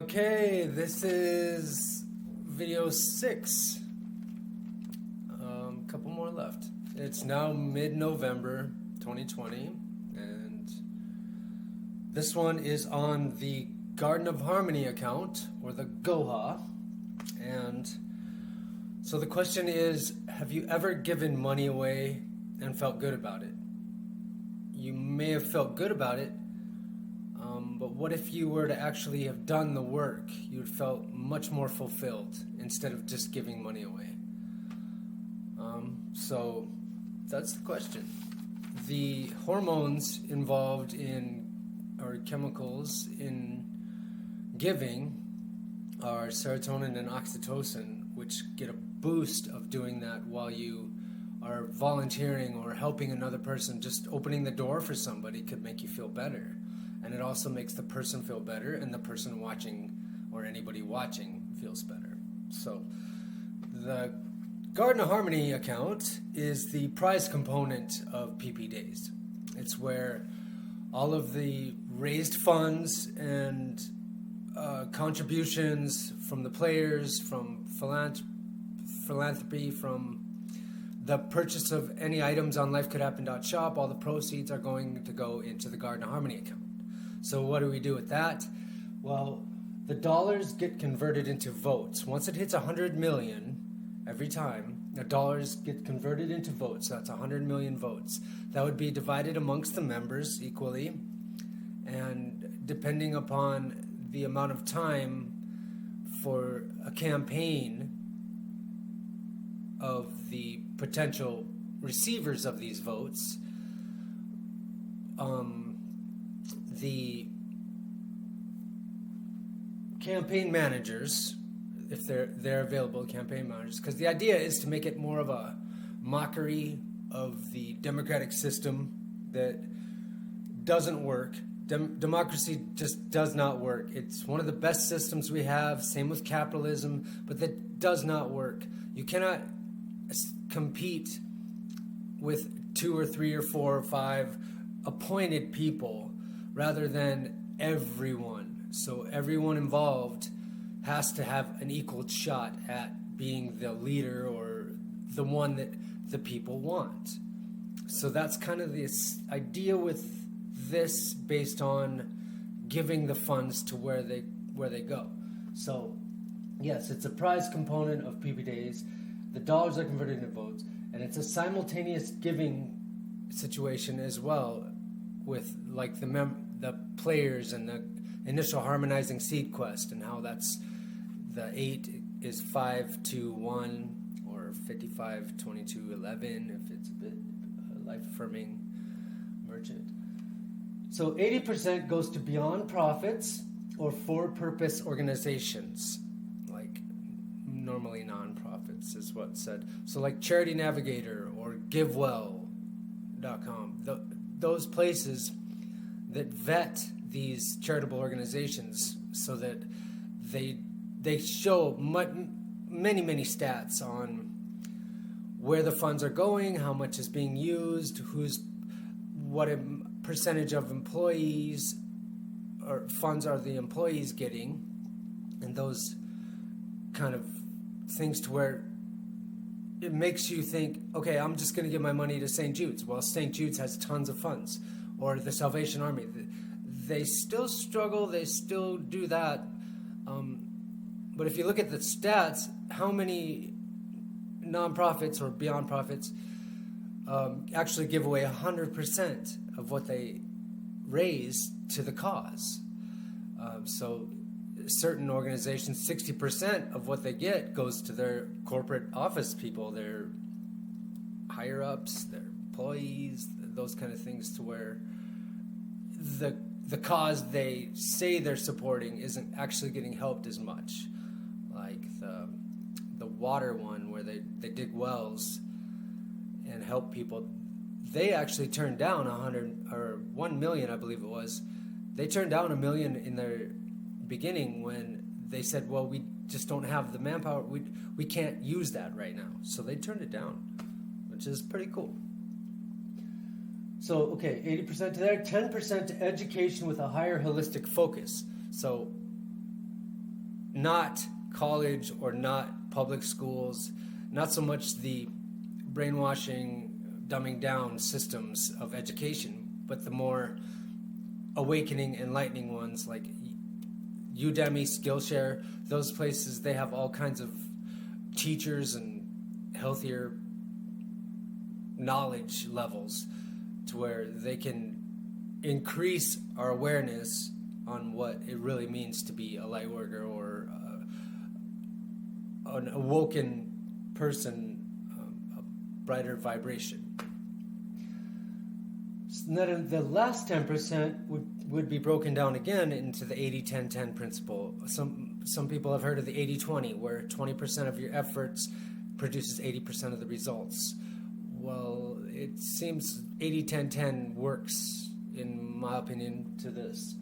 Okay, this is video 6. Couple more left. It's now mid-November 2020, and this one is on the Garden of Harmony account, or the GHArmy. And so the question is, have you ever given money away and felt good about it? You may have felt good about it, but what if you were to actually have done the work? You'd felt much more fulfilled instead of just giving money away. So that's the question. The hormones involved in, or chemicals in giving, are serotonin and oxytocin, which get a boost of doing that while you are volunteering or helping another person. Just opening the door for somebody could make you feel better. And it also makes the person feel better, and the person watching, or anybody watching, feels better. So the Garden of Harmony account is the prize component of PP Days. It's where all of the raised funds and contributions from the players, from philanthropy, from the purchase of any items on lifecouldhappen.shop, all the proceeds are going to go into the Garden of Harmony account. So what do we do with that? Well, the dollars get converted into votes. Once it hits 100 million, every time, the dollars get converted into votes. So that's 100 million votes. That would be divided amongst the members equally. And depending upon the amount of time for a campaign of the potential receivers of these votes, the campaign managers, if they're available, campaign managers, because the idea is to make it more of a mockery of the democratic system that doesn't work. Democracy just does not work. It's one of the best systems we have, same with capitalism, but that does not work. You cannot compete with 2 or 3 or 4 or 5 appointed people rather than everyone. So everyone involved has to have an equal shot at being the leader or the one that the people want. So that's kind of this idea with this, based on giving the funds to where they go. So yes, it's a prize component of PP Days. The dollars are converted into votes, and it's a simultaneous giving situation as well, with like the players and the initial harmonizing seed quest, and how that's the 8 is 5-2-1 or 55-22-11 if it's a bit life affirming merchant. So 80% goes to beyond profits or for purpose organizations, like normally non-profits is what's said. So like Charity Navigator or GiveWell.com, those places that vet these charitable organizations so that they show many stats on where the funds are going, how much is being used, what a percentage of employees or funds are the employees getting, and those kind of things, to where it makes you think, okay, I'm just going to give my money to St. Jude's. Well, St. Jude's has tons of funds, or the Salvation Army. They still struggle, they still do that. But if you look at the stats, how many nonprofits or beyond profits actually give away 100% of what they raise to the cause? So certain organizations, 60% of what they get goes to their corporate office people, their higher ups, their employees, those kind of things, to where the cause they say they're supporting isn't actually getting helped as much. Like the water one, where they dig wells and help people, they actually turned down 1 million, I believe it was. They turned down $1 million in their beginning when they said, well, we just don't have the manpower, we can't use that right now. So they turned it down, which is pretty cool. So, okay, 80% to there, 10% to education with a higher holistic focus. So not college or not public schools, not so much the brainwashing, dumbing down systems of education, but the more awakening, enlightening ones like Udemy, Skillshare. Those places, they have all kinds of teachers and healthier knowledge levels to where they can increase our awareness on what it really means to be a light worker or an awoken person, a brighter vibration. So then the last 10% would be broken down again into the 80-10-10 principle. Some people have heard of the 80-20, where 20% of your efforts produces 80% of the results. Well, it seems 80-10-10 works, in my opinion, to this.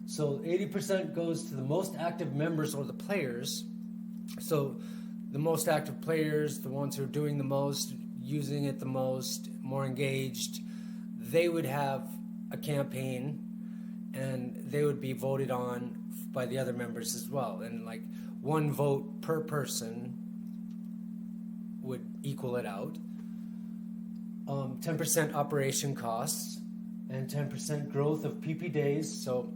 So 80% goes to the most active members or the players. So the most active players, the ones who are doing the most, using it the most, more engaged, they would have a campaign and they would be voted on by the other members as well. And like one vote per person would equal it out. 10% operation costs and 10% growth of PP days. So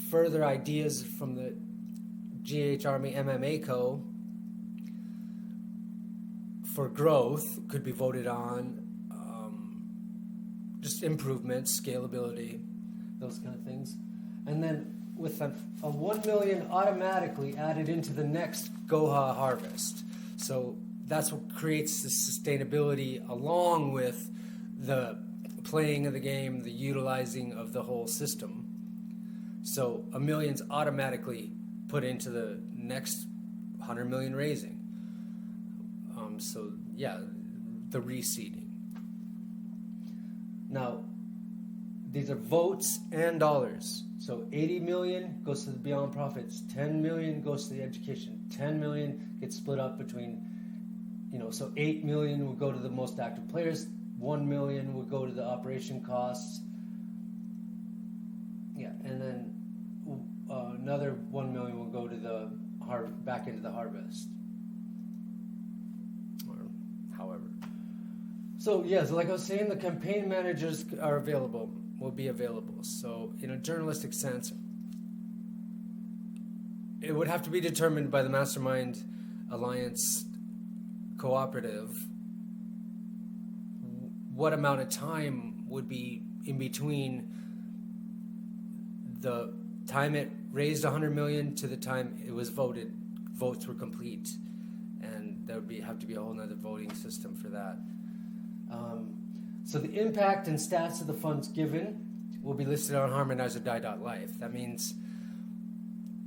further ideas from the GHArmy MMA Co. for growth could be voted on. Just improvements, scalability, those kind of things. And then with a 1 million automatically added into the next GHA harvest. So that's what creates the sustainability along with the playing of the game, the utilizing of the whole system. So a million's automatically put into the next 100 million raising. So yeah, the reseeding. Now, these are votes and dollars. So 80 million goes to the Beyond Profits, 10 million goes to the education, 10 million gets split up between, so 8 million would go to the most active players, 1 million would go to the operation costs. Yeah, and then another 1 million will go to the back into the harvest. Or however. So like I was saying, the campaign managers will be available. So in a journalistic sense, it would have to be determined by the Mastermind Alliance Cooperative what amount of time would be in between the time it raised 100 million to the time it was voted, votes were complete. And there would have to be a whole nother voting system for that. So the impact and stats of the funds given will be listed on harmonizeordie.life. That means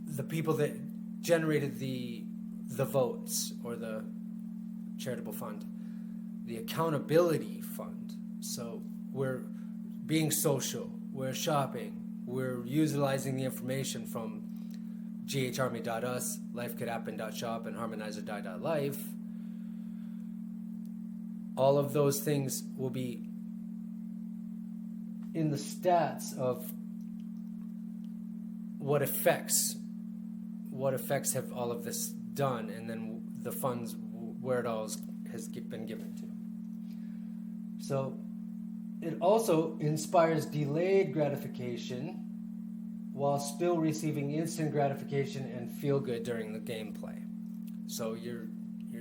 the people that generated the votes or the charitable fund, the accountability fund. So we're being social, we're shopping, we're utilizing the information from GHArmy.us, lifecouldappen.shop, and harmonizeordie.life. All of those things will be in the stats of what effects have all of this done, and then the funds, where it all has been given to. So it also inspires delayed gratification while still receiving instant gratification and feel good during the gameplay. So you're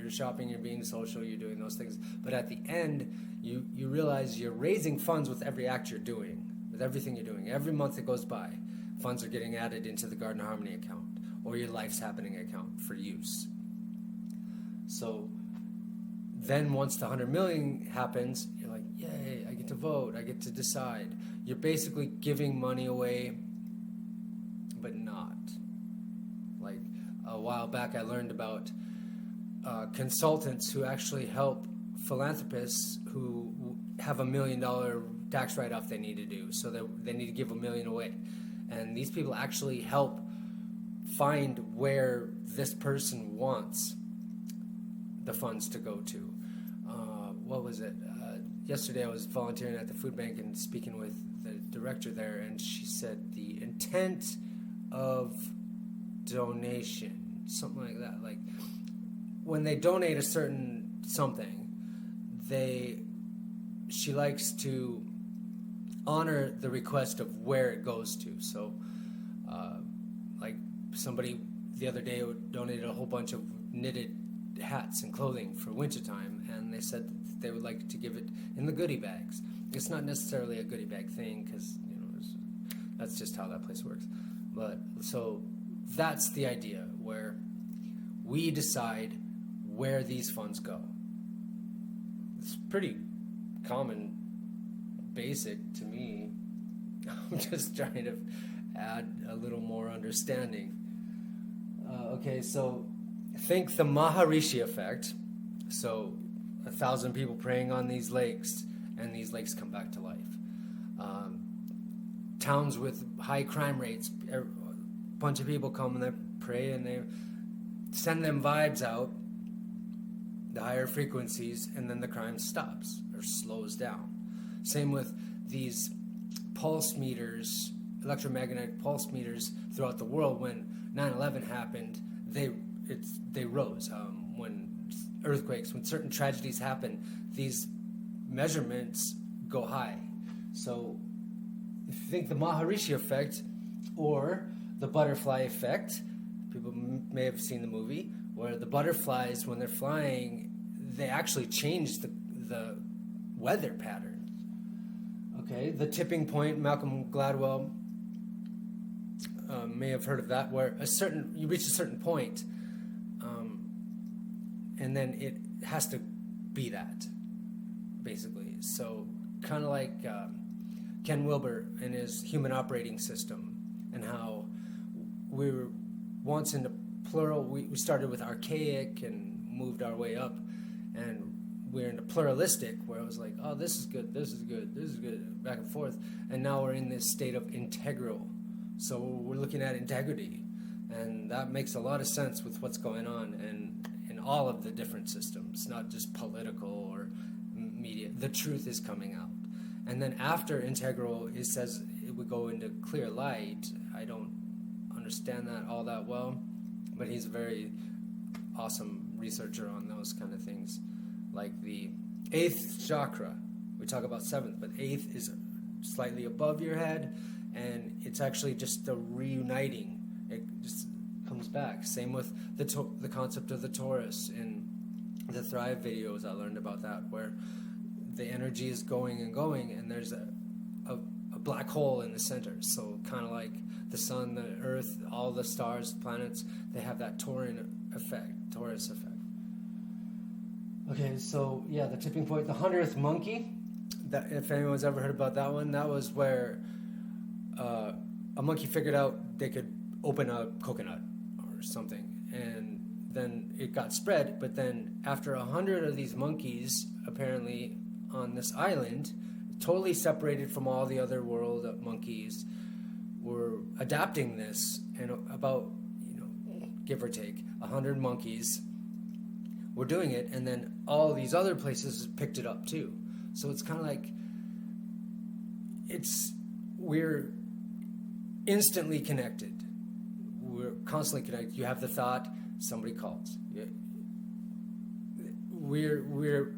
shopping, you're being social, you're doing those things, but at the end you realize you're raising funds with every act you're doing, with everything you're doing. Every month that goes by, funds are getting added into the Garden of Harmony account or your Life's Happening account for use. So then once the 100 million happens, you're like, yay, I get to vote, I get to decide. You're basically giving money away, but not. Like a while back I learned about consultants who actually help philanthropists who have $1 million tax write-off they need to do, so they need to give $1 million away. And these people actually help find where this person wants the funds to go to. What was it? Yesterday I was volunteering at the food bank and speaking with the director there, and she said the intent of donation, something like that. Like when they donate a certain something, she likes to honor the request of where it goes to. So, like somebody the other day donated a whole bunch of knitted hats and clothing for wintertime, and they said that they would like to give it in the goodie bags. It's not necessarily a goodie bag thing, because that's just how that place works. But so that's the idea, where we decide where these funds go. It's pretty common, basic to me. I'm just trying to add a little more understanding. Okay, so think the Maharishi effect. So 1,000 people praying on these lakes, and these lakes come back to life. Towns with high crime rates, a bunch of people come and they pray and they send them vibes out, the higher frequencies, and then the crime stops or slows down. Same with these pulse meters, electromagnetic pulse meters throughout the world. When 9/11 happened, they rose. When earthquakes, when certain tragedies happen, these measurements go high. So if you think the Maharishi effect or the butterfly effect, people may have seen the movie, where the butterflies, when they're flying, they actually change the weather pattern. Okay, the tipping point, Malcolm Gladwell may have heard of that, where you reach a certain point, and then it has to be that, basically. So kind of like Ken Wilber and his human operating system, and how we were once in the plural. We started with archaic and moved our way up, and we're in the pluralistic, where it was like, oh, this is good, this is good, this is good, back and forth. And now we're in this state of integral. So we're looking at integrity, and that makes a lot of sense with what's going on in all of the different systems, not just political or media. The truth is coming out. And then after integral, it says it would go into clear light. I don't understand that all that well, but he's a very awesome researcher on those kind of things. Like the 8th chakra, we talk about 7th, but 8th is slightly above your head, and it's actually just a reuniting. It just comes back. Same with the concept of the Taurus. In the Thrive videos, I learned about that, where the energy is going and going, and there's a black hole in the center. So kind of like the sun, the earth, all the stars, planets, they have that Taurus effect. Okay, so yeah, the tipping point, the 100th monkey, that, if anyone's ever heard about that one, that was where a monkey figured out they could open a coconut or something, and then it got spread. But then after 100 of these monkeys, apparently on this island, totally separated from all the other world monkeys, were adapting this, and about, give or take 100 monkeys were doing it, and then all these other places picked it up too. So it's kind of like we're instantly connected. We're constantly connected. You have the thought, somebody calls.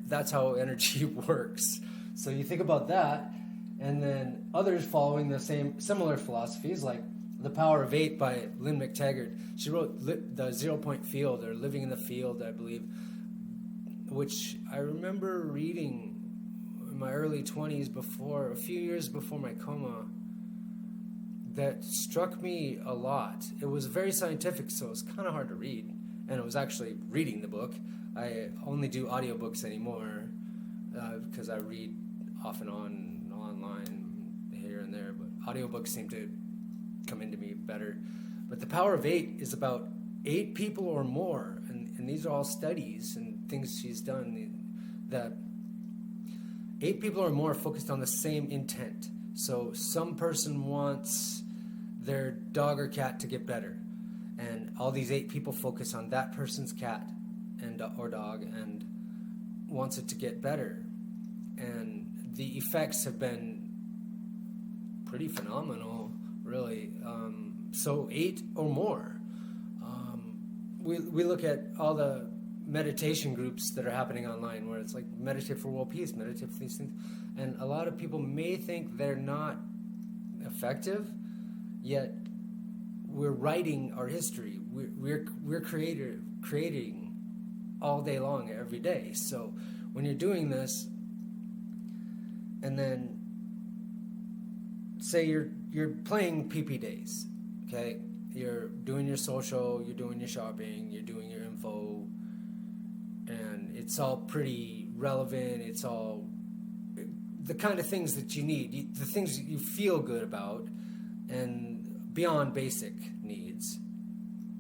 That's how energy works. So you think about that, and then others following similar philosophies, like The Power of 8 by Lynn McTaggart. She wrote the 0 Point Field, or Living in the Field, I believe, which I remember reading in my early 20s, a few years before my coma. That struck me a lot. It was very scientific, so it was kind of hard to read, and it was actually reading the book. I only do audiobooks anymore because I read off and on online here and there, but audiobooks seem to come into me better. But The Power of 8 is about 8 people or more, and these are all studies and things she's done, that 8 people or more focused on the same intent. So some person wants their dog or cat to get better, and all these 8 people focus on that person's cat and or dog and wants it to get better, and the effects have been pretty phenomenal, really. So 8 or more we look at all the meditation groups that are happening online, where it's like meditate for world peace, meditate for these things, and a lot of people may think they're not effective, yet we're writing our history. We're creating all day long, every day. So when you're doing this, and then say you're playing PP days, okay? You're doing your social, you're doing your shopping, you're doing your info, and it's all pretty relevant. It's all the kind of things that you need, the things that you feel good about, and beyond basic needs.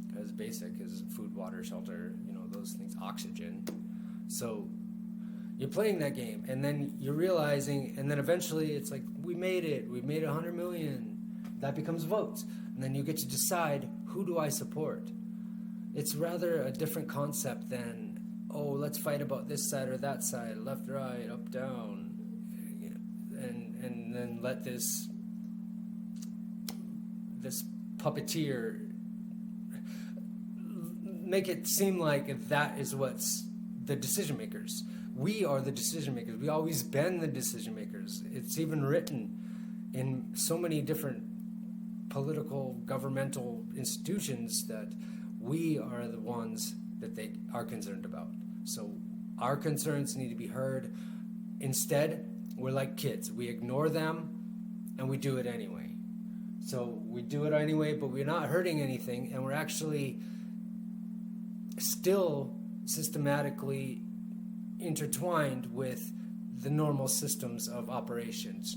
Because basic is food, water, shelter, those things, oxygen. So you're playing that game, and then you're realizing, and then eventually it's like, we made it. We made 100 million. That becomes votes. And then you get to decide, who do I support? It's rather a different concept than, let's fight about this side or that side, left, right, up, down, and then let this puppeteer make it seem like that is what's the decision makers. We are the decision makers. We always been the decision makers. It's even written in so many different political, governmental institutions that we are the ones that they are concerned about. So our concerns need to be heard. Instead, we're like kids. We ignore them and we do it anyway. So we do it anyway, but we're not hurting anything, and we're actually still systematically intertwined with the normal systems of operations.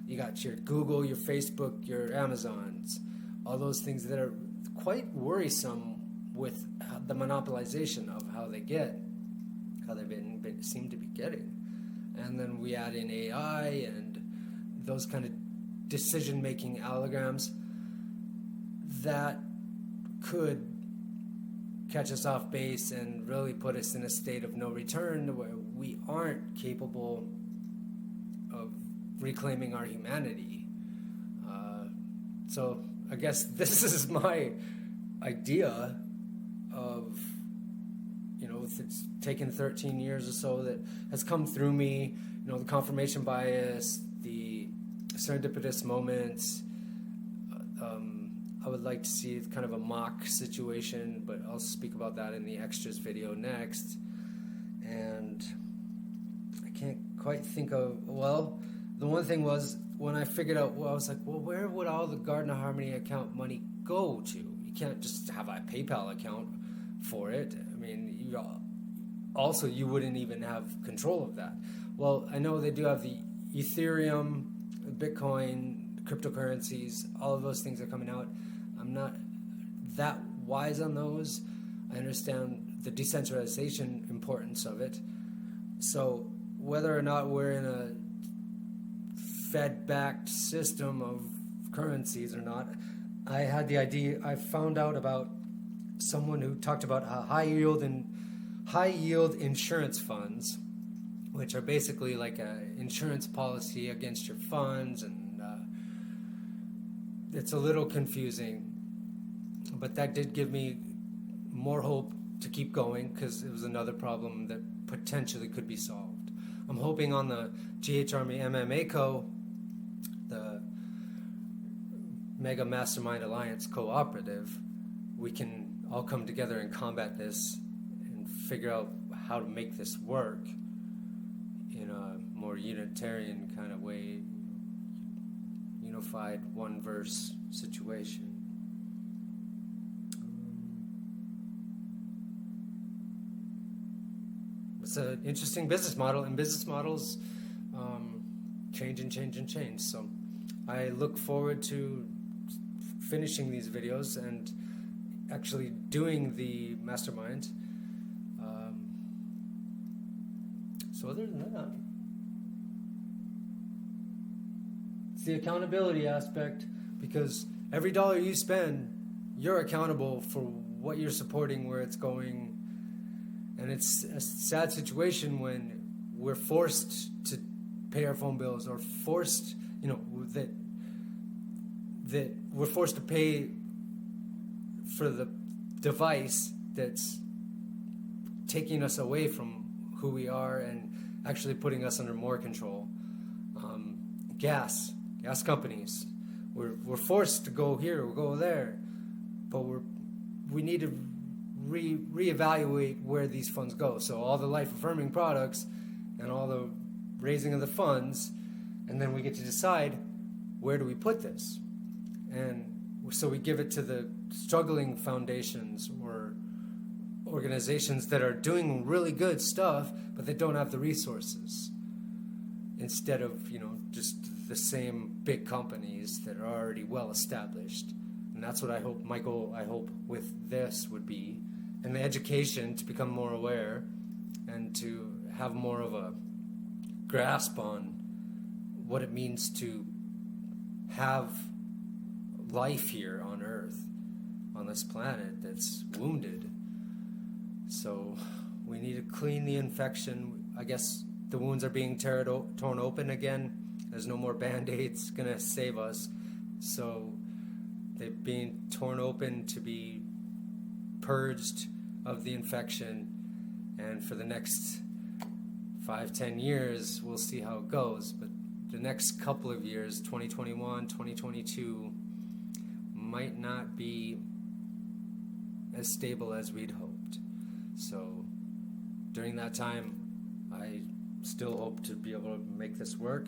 You got your Google, your Facebook, your Amazons, all those things that are quite worrisome with the monopolization of how they seem to be getting. And then we add in AI and those kind of decision-making allograms that could catch us off base and really put us in a state of no return, where we aren't capable of reclaiming our humanity. So I guess this is my idea of, it's taken 13 years or so that has come through me, the confirmation bias, the serendipitous moments. I would like to see kind of a mock situation, but I'll speak about that in the extras video next. And I can't quite think of, the one thing was, when I figured out, I was like, where would all the GHArmy account money go to? You can't just have a PayPal account for it. I mean, you wouldn't even have control of that. Well, I know they do have the Ethereum, Bitcoin, cryptocurrencies, all of those things are coming out. I'm not that wise on those. I understand the decentralization importance of it. So whether or not we're in a Fed-backed system of currencies or not, I had the idea. I found out about someone who talked about high yield insurance funds, which are basically like an insurance policy against your funds, and it's a little confusing, but that did give me more hope to keep going, because it was another problem that potentially could be solved. I'm hoping on the GHArmy MMA Co., the Mega Mastermind Alliance Cooperative, we can all come together and combat this and figure out how to make this work in a more unitarian kind of way, unified one verse situation. It's an interesting business model, and business models change. So I look forward to finishing these videos and actually doing the mastermind. So other than that, it's the accountability aspect, because every dollar you spend, you're accountable for what you're supporting, where it's going. And it's a sad situation when we're forced to pay our phone bills, or forced, that we're forced to pay for the device that's taking us away from who we are and actually putting us under more control. Gas companies. We're forced to go here or go there, but we need to reevaluate where these funds go. So all the life-affirming products and all the raising of the funds, and then we get to decide, where do we put this? And so we give it to the struggling foundations or organizations that are doing really good stuff, but they don't have the resources, instead of, just the same big companies that are already well established. And that's what my goal with this would be, and the education to become more aware and to have more of a grasp on what it means to have life here on Earth, on this planet that's wounded. So we need to clean the infection. I guess the wounds are being torn open again. There's no more Band-Aids gonna save us. So they're being torn open to be purged of the infection. And for the next 5-10 years, we'll see how it goes. But the next couple of years, 2021, 2022, might not be as stable as we'd hoped. So during that time, I still hope to be able to make this work.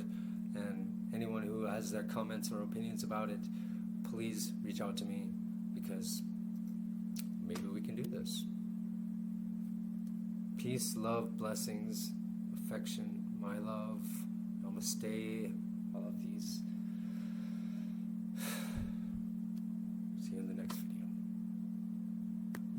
And anyone who has their comments or opinions about it, please reach out to me, because maybe we can do this. Peace, love, blessings, affection, my love, namaste, all of these.